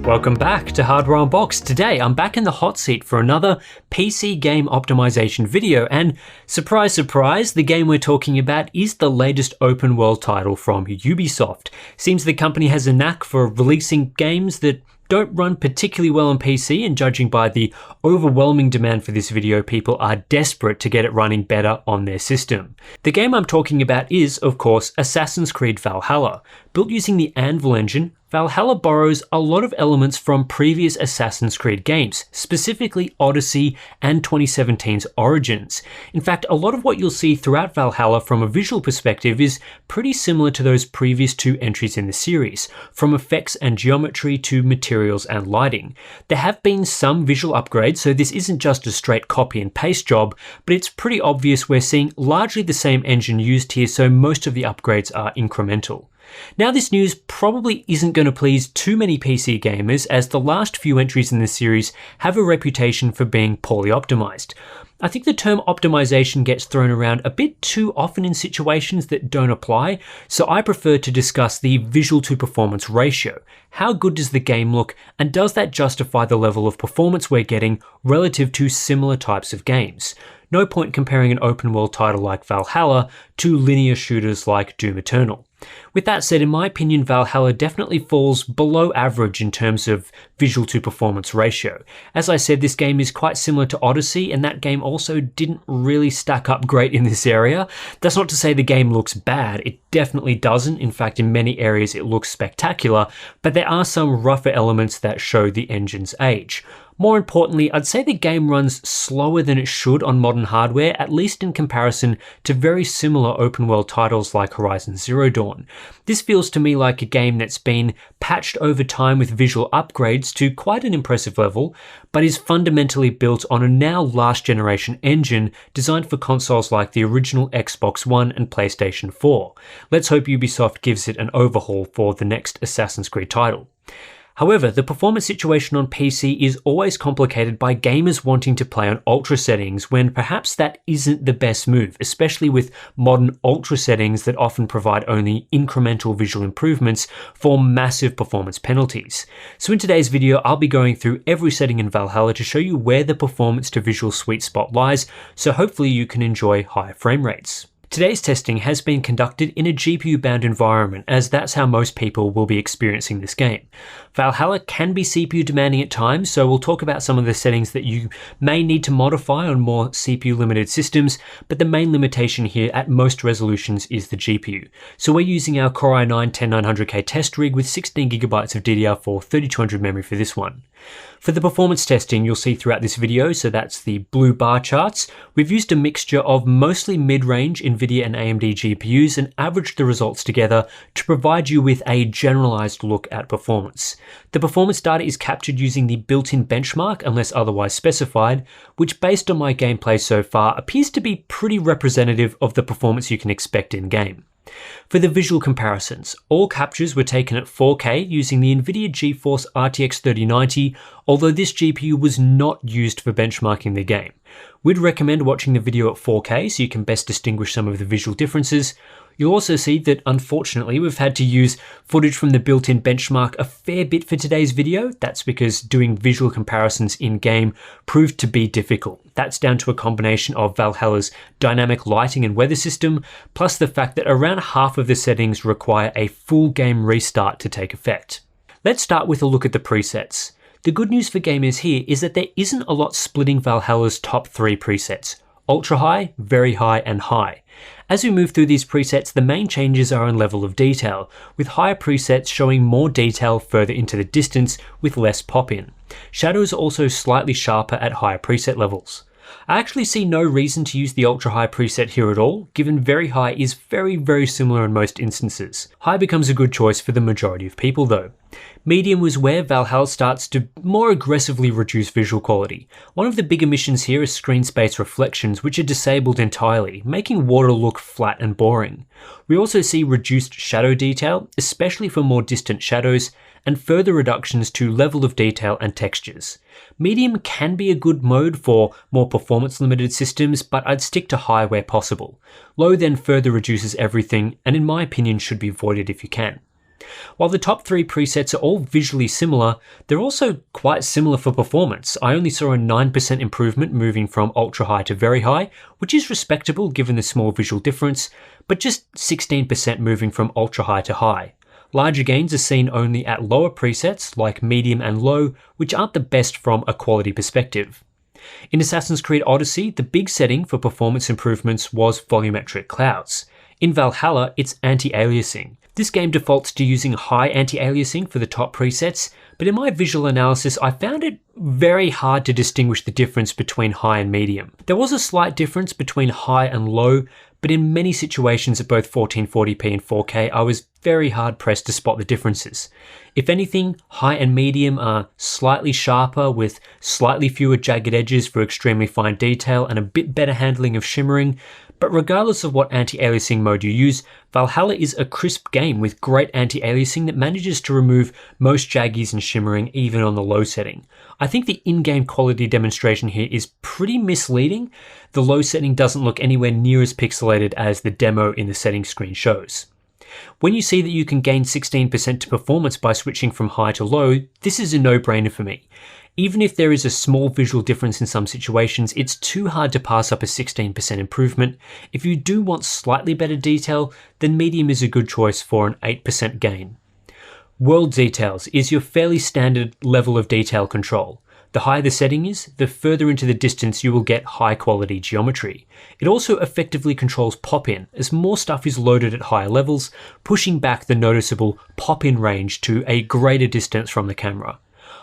Welcome back to Hardware Unboxed. Today I'm back in the hot seat for another PC game optimization video, and surprise surprise, the game we're talking about is the latest open world title from Ubisoft. Seems the company has a knack for releasing games that don't run particularly well on PC, and judging by the overwhelming demand for this video, people are desperate to get it running better on their system. The game I'm talking about is, of course, Assassin's Creed Valhalla. Built using the Anvil engine, Valhalla borrows a lot of elements from previous Assassin's Creed games, specifically Odyssey and 2017's Origins. In fact, a lot of what you'll see throughout Valhalla from a visual perspective is pretty similar to those previous two entries in the series, from effects and geometry to materials and lighting. There have been some visual upgrades, so this isn't just a straight copy and paste job, but it's pretty obvious we're seeing largely the same engine used here, so most of the upgrades are incremental. Now, this news probably isn't going to please too many PC gamers, as the last few entries in this series have a reputation for being poorly optimized. I think the term optimization gets thrown around a bit too often in situations that don't apply, so I prefer to discuss the visual to performance ratio. How good does the game look, and does that justify the level of performance we're getting relative to similar types of games? No point comparing an open world title like Valhalla to linear shooters like Doom Eternal. With that said, in my opinion, Valhalla definitely falls below average in terms of visual to performance ratio. As I said, this game is quite similar to Odyssey, and that game also didn't really stack up great in this area. That's not to say the game looks bad, it definitely doesn't. In fact, in many areas it looks spectacular, but there are some rougher elements that show the engine's age. More importantly, I'd say the game runs slower than it should on modern hardware, at least in comparison to very similar open world titles like Horizon Zero Dawn. This feels to me like a game that's been patched over time with visual upgrades to quite an impressive level, but is fundamentally built on a now last generation engine designed for consoles like the original Xbox One and PlayStation 4. Let's hope Ubisoft gives it an overhaul for the next Assassin's Creed title. However, the performance situation on PC is always complicated by gamers wanting to play on ultra settings when perhaps that isn't the best move, especially with modern ultra settings that often provide only incremental visual improvements for massive performance penalties. So in today's video, I'll be going through every setting in Valhalla to show you where the performance to visual sweet spot lies, so hopefully you can enjoy higher frame rates. Today's testing has been conducted in a GPU-bound environment, as that's how most people will be experiencing this game. Valhalla can be CPU demanding at times, so we'll talk about some of the settings that you may need to modify on more CPU-limited systems, but the main limitation here at most resolutions is the GPU. So we're using our Core i9-10900K test rig with 16GB of DDR4 3200 memory for this one. For the performance testing you'll see throughout this video, so that's the blue bar charts, we've used a mixture of mostly mid-range NVIDIA and AMD GPUs and averaged the results together to provide you with a generalized look at performance. The performance data is captured using the built-in benchmark unless otherwise specified, which based on my gameplay so far appears to be pretty representative of the performance you can expect in-game. For the visual comparisons, all captures were taken at 4K using the NVIDIA GeForce RTX 3090, although this GPU was not used for benchmarking the game. We'd recommend watching the video at 4K so you can best distinguish some of the visual differences. You'll also see that unfortunately we've had to use footage from the built-in benchmark a fair bit for today's video. That's because doing visual comparisons in-game proved to be difficult. That's down to a combination of Valhalla's dynamic lighting and weather system, plus the fact that around half of the settings require a full game restart to take effect. Let's start with a look at the presets. The good news for gamers here is that there isn't a lot splitting Valhalla's top 3 presets: ultra high, very high, and high. As we move through these presets, the main changes are in level of detail, with higher presets showing more detail further into the distance with less pop-in. Shadows are also slightly sharper at higher preset levels. I actually see no reason to use the ultra high preset here at all, given very high is very similar in most instances. High becomes a good choice for the majority of people though. Medium was where Valhalla starts to more aggressively reduce visual quality. One of the big omissions here is screen space reflections, which are disabled entirely, making water look flat and boring. We also see reduced shadow detail, especially for more distant shadows, and further reductions to level of detail and textures. Medium can be a good mode for more performance limited systems, but I'd stick to high where possible. Low then further reduces everything, and in my opinion should be avoided if you can. While the top 3 presets are all visually similar, they're also quite similar for performance. I only saw a 9% improvement moving from ultra high to very high, which is respectable given the small visual difference, but just 16% moving from ultra high to high. Larger gains are seen only at lower presets like medium and low, which aren't the best from a quality perspective. In Assassin's Creed Odyssey, the big setting for performance improvements was Volumetric Clouds. In Valhalla, it's Anti-Aliasing. This game defaults to using high anti-aliasing for the top presets, but in my visual analysis I found it very hard to distinguish the difference between high and medium. There was a slight difference between high and low, but in many situations at both 1440p and 4K I was very hard pressed to spot the differences. If anything, high and medium are slightly sharper with slightly fewer jagged edges for extremely fine detail and a bit better handling of shimmering, but regardless of what anti-aliasing mode you use, Valhalla is a crisp game with great anti-aliasing that manages to remove most jaggies and shimmering even on the low setting. I think the in-game quality demonstration here is pretty misleading. The low setting doesn't look anywhere near as pixelated as the demo in the settings screen shows. When you see that you can gain 16% to performance by switching from high to low, this is a no-brainer for me. Even if there is a small visual difference in some situations, it's too hard to pass up a 16% improvement. If you do want slightly better detail, then medium is a good choice for an 8% gain. World details is your fairly standard level of detail control. The higher the setting is, the further into the distance you will get high quality geometry. It also effectively controls pop-in, as more stuff is loaded at higher levels, pushing back the noticeable pop-in range to a greater distance from the camera.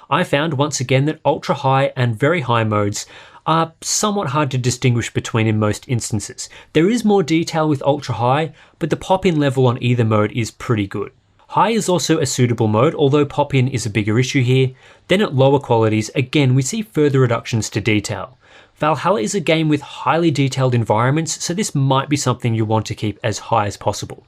I found once again that ultra high and very high modes are somewhat hard to distinguish between in most instances. There is more detail with ultra high, but the pop-in level on either mode is pretty good. High is also a suitable mode, although pop-in is a bigger issue here. Then at lower qualities, again we see further reductions to detail. Valhalla is a game with highly detailed environments, so this might be something you want to keep as high as possible.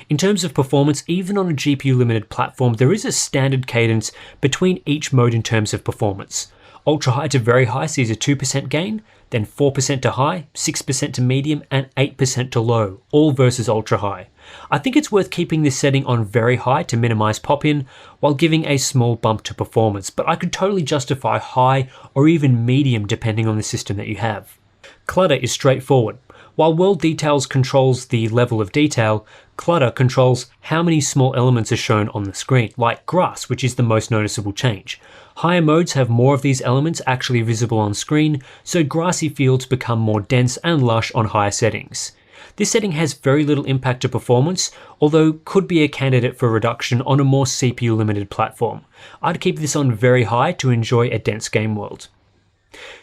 In terms of performance, even on a GPU limited platform, there is a standard cadence between each mode in terms of performance. Ultra high to very high sees a 2% gain, then 4% to high, 6% to medium, and 8% to low, all versus ultra high. I think it's worth keeping this setting on very high to minimize pop-in, while giving a small bump to performance, but I could totally justify high or even medium depending on the system that you have. Clutter is straightforward. While World Details controls the level of detail, Clutter controls how many small elements are shown on the screen, like grass, which is the most noticeable change. Higher modes have more of these elements actually visible on screen, so grassy fields become more dense and lush on higher settings. This setting has very little impact to performance, although could be a candidate for reduction on a more CPU limited platform. I'd keep this on very high to enjoy a dense game world.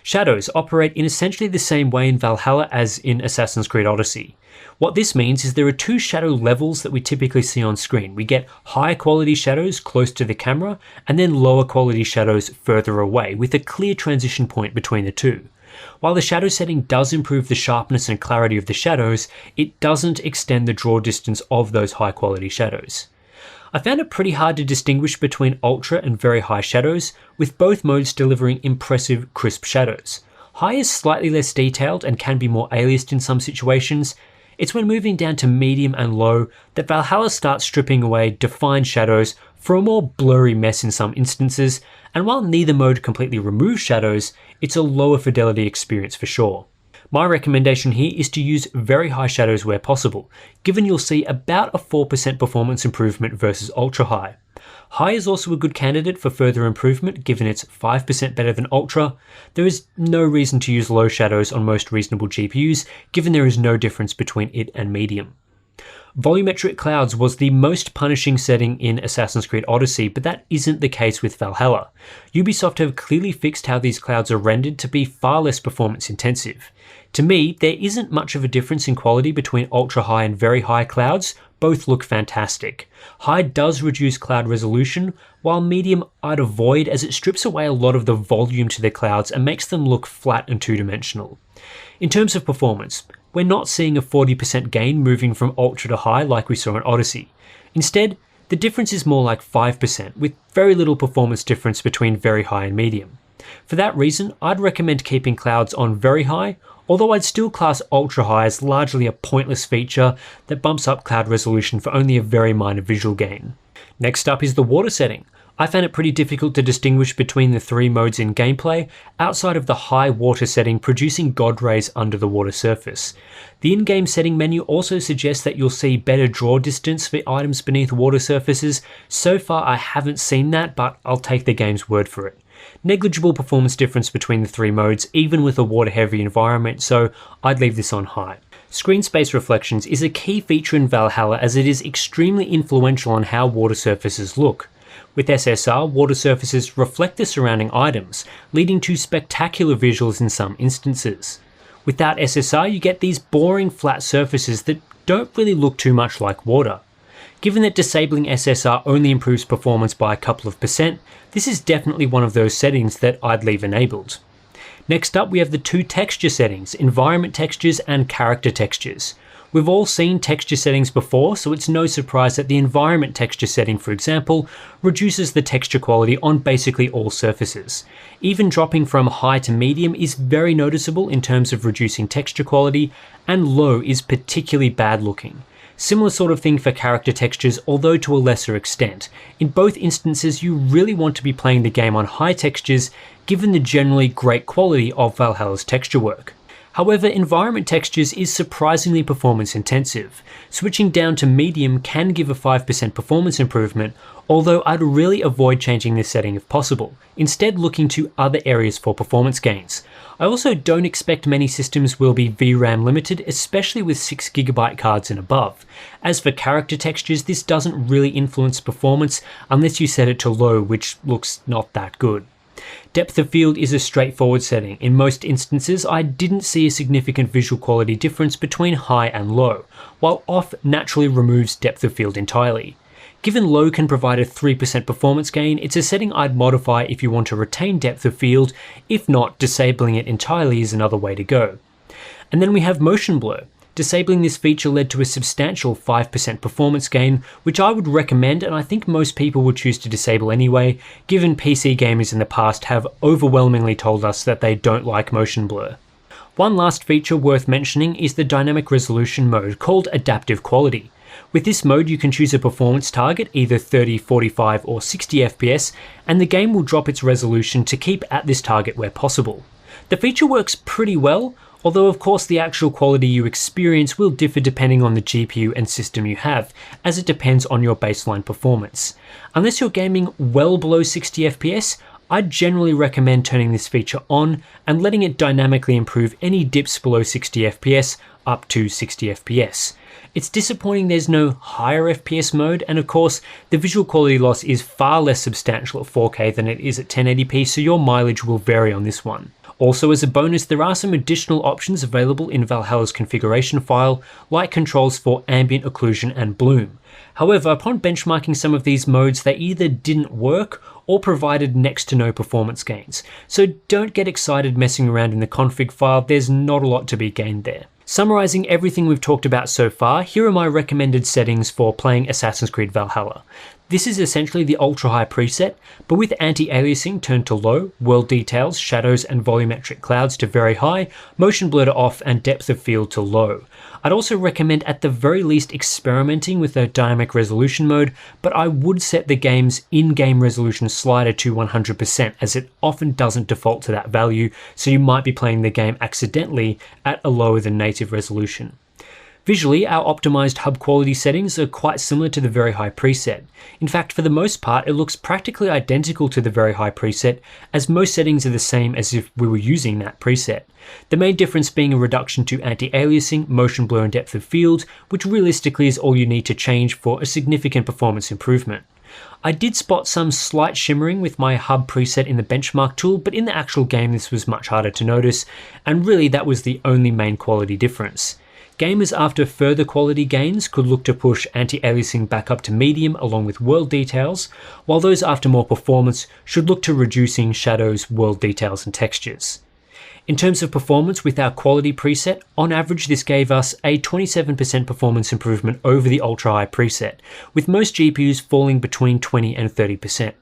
Shadows operate in essentially the same way in Valhalla as in Assassin's Creed Odyssey. What this means is there are two shadow levels that we typically see on screen. We get higher quality shadows close to the camera, and then lower quality shadows further away, with a clear transition point between the two. While the shadow setting does improve the sharpness and clarity of the shadows, it doesn't extend the draw distance of those high quality shadows. I found it pretty hard to distinguish between ultra and very high shadows, with both modes delivering impressive crisp shadows. High is slightly less detailed and can be more aliased in some situations. It's when moving down to medium and low that Valhalla starts stripping away defined shadows for a more blurry mess in some instances, and while neither mode completely removes shadows, it's a lower fidelity experience for sure. My recommendation here is to use very high shadows where possible, given you'll see about a 4% performance improvement versus ultra high. High is also a good candidate for further improvement, given it's 5% better than ultra. There is no reason to use low shadows on most reasonable GPUs, given there is no difference between it and medium. Volumetric Clouds was the most punishing setting in Assassin's Creed Odyssey, but that isn't the case with Valhalla. Ubisoft have clearly fixed how these clouds are rendered to be far less performance intensive. To me, there isn't much of a difference in quality between ultra high and very high clouds. Both look fantastic. High does reduce cloud resolution, while medium I'd avoid as it strips away a lot of the volume to the clouds and makes them look flat and two-dimensional. In terms of performance, we're not seeing a 40% gain moving from ultra to high like we saw in Odyssey. Instead, the difference is more like 5%, with very little performance difference between very high and medium. For that reason, I'd recommend keeping clouds on very high, although I'd still class ultra high as largely a pointless feature that bumps up cloud resolution for only a very minor visual gain. Next up is the water setting. I found it pretty difficult to distinguish between the three modes in gameplay, outside of the high water setting producing god rays under the water surface. The in-game setting menu also suggests that you'll see better draw distance for items beneath water surfaces. So far I haven't seen that, but I'll take the game's word for it. Negligible performance difference between the three modes, even with a water-heavy environment, so I'd leave this on high. Screen space reflections is a key feature in Valhalla as it is extremely influential on how water surfaces look. With SSR, water surfaces reflect the surrounding items, leading to spectacular visuals in some instances. Without SSR, you get these boring flat surfaces that don't really look too much like water. Given that disabling SSR only improves performance by a couple of percent, this is definitely one of those settings that I'd leave enabled. Next up, we have the two texture settings, environment textures and character textures. We've all seen texture settings before, so it's no surprise that the environment texture setting, for example, reduces the texture quality on basically all surfaces. Even dropping from high to medium is very noticeable in terms of reducing texture quality, and low is particularly bad looking. Similar sort of thing for character textures, although to a lesser extent. In both instances, you really want to be playing the game on high textures, given the generally great quality of Valhalla's texture work. However, environment textures is surprisingly performance intensive. Switching down to medium can give a 5% performance improvement, although I'd really avoid changing this setting if possible, instead looking to other areas for performance gains. I also don't expect many systems will be VRAM limited, especially with 6GB cards and above. As for character textures, this doesn't really influence performance unless you set it to low, which looks not that good. Depth of field is a straightforward setting. In most instances, I didn't see a significant visual quality difference between high and low, while off naturally removes depth of field entirely. Given low can provide a 3% performance gain, it's a setting I'd modify if you want to retain depth of field. If not, disabling it entirely is another way to go. And then we have motion blur. Disabling this feature led to a substantial 5% performance gain, which I would recommend, and I think most people would choose to disable anyway, given PC gamers in the past have overwhelmingly told us that they don't like motion blur. One last feature worth mentioning is the dynamic resolution mode called adaptive quality. With this mode you can choose a performance target, either 30, 45 or 60 FPS, and the game will drop its resolution to keep at this target where possible. The feature works pretty well, although of course the actual quality you experience will differ depending on the GPU and system you have, as it depends on your baseline performance. Unless you're gaming well below 60 FPS, I'd generally recommend turning this feature on and letting it dynamically improve any dips below 60 FPS up to 60 FPS. It's disappointing there's no higher FPS mode, and of course the visual quality loss is far less substantial at 4K than it is at 1080p, so your mileage will vary on this one. Also, as a bonus, there are some additional options available in Valhalla's configuration file, like controls for ambient occlusion and bloom. However, upon benchmarking some of these modes, they either didn't work or provided next to no performance gains. So don't get excited messing around in the config file, there's not a lot to be gained there. Summarizing everything we've talked about so far, here are my recommended settings for playing Assassin's Creed Valhalla. This is essentially the ultra high preset, but with anti-aliasing turned to low, world details, shadows and volumetric clouds to very high, motion blur to off and depth of field to low. I'd also recommend at the very least experimenting with a dynamic resolution mode, but I would set the game's in-game resolution slider to 100% as it often doesn't default to that value, so you might be playing the game accidentally at a lower than native resolution. Visually, our optimized hub quality settings are quite similar to the very high preset. In fact, for the most part, it looks practically identical to the very high preset, as most settings are the same as if we were using that preset. The main difference being a reduction to anti-aliasing, motion blur and depth of field, which realistically is all you need to change for a significant performance improvement. I did spot some slight shimmering with my hub preset in the benchmark tool, but in the actual game this was much harder to notice, and really that was the only main quality difference. Gamers after further quality gains could look to push anti-aliasing back up to medium along with world details, while those after more performance should look to reducing shadows, world details and textures. In terms of performance with our quality preset, on average this gave us a 27% performance improvement over the ultra high preset, with most GPUs falling between 20 and 30%.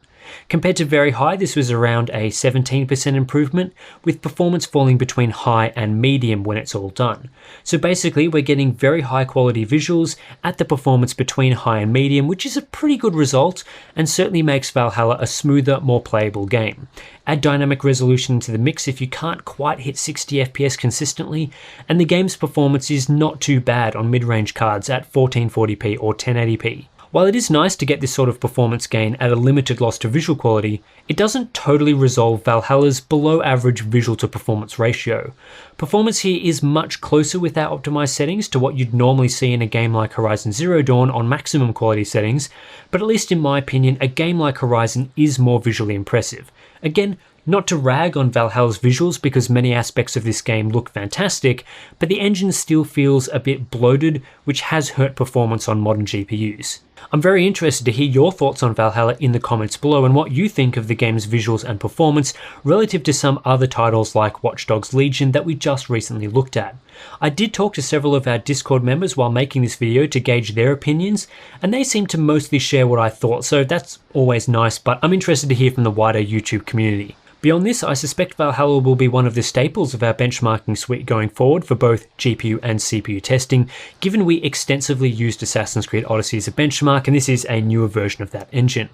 Compared to very high, this was around a 17% improvement, with performance falling between high and medium when it's all done. So basically, we're getting very high quality visuals at the performance between high and medium, which is a pretty good result and certainly makes Valhalla a smoother, more playable game. Add dynamic resolution into the mix if you can't quite hit 60 FPS consistently, and the game's performance is not too bad on mid-range cards at 1440p or 1080p. While it is nice to get this sort of performance gain at a limited loss to visual quality, it doesn't totally resolve Valhalla's below average visual to performance ratio. Performance here is much closer with our optimized settings to what you'd normally see in a game like Horizon Zero Dawn on maximum quality settings, but at least in my opinion, a game like Horizon is more visually impressive. Again, not to rag on Valhalla's visuals because many aspects of this game look fantastic, but the engine still feels a bit bloated, which has hurt performance on modern GPUs. I'm very interested to hear your thoughts on Valhalla in the comments below and what you think of the game's visuals and performance relative to some other titles like Watch Dogs Legion that we just recently looked at. I did talk to several of our Discord members while making this video to gauge their opinions, and they seem to mostly share what I thought, so that's always nice, but I'm interested to hear from the wider YouTube community. Beyond this, I suspect Valhalla will be one of the staples of our benchmarking suite going forward for both GPU and CPU testing, given we extensively used Assassin's Creed Odyssey as a benchmark, and this is a newer version of that engine.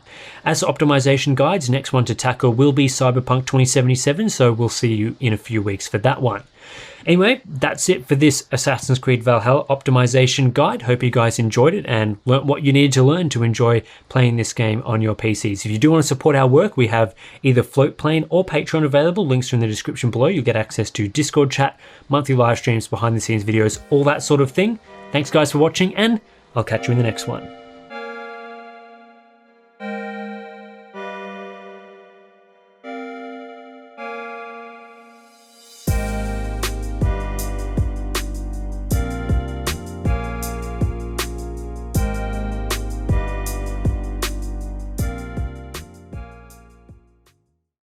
As optimization guides, next one to tackle will be Cyberpunk 2077, so we'll see you in a few weeks for that one. Anyway, that's it for this Assassin's Creed Valhalla optimization guide. Hope you guys enjoyed it and learnt what you needed to learn to enjoy playing this game on your PCs. If you do want to support our work, we have either Floatplane or Patreon available. Links are in the description below. You'll get access to Discord chat, monthly live streams, behind the scenes videos, all that sort of thing. Thanks guys for watching, and I'll catch you in the next one.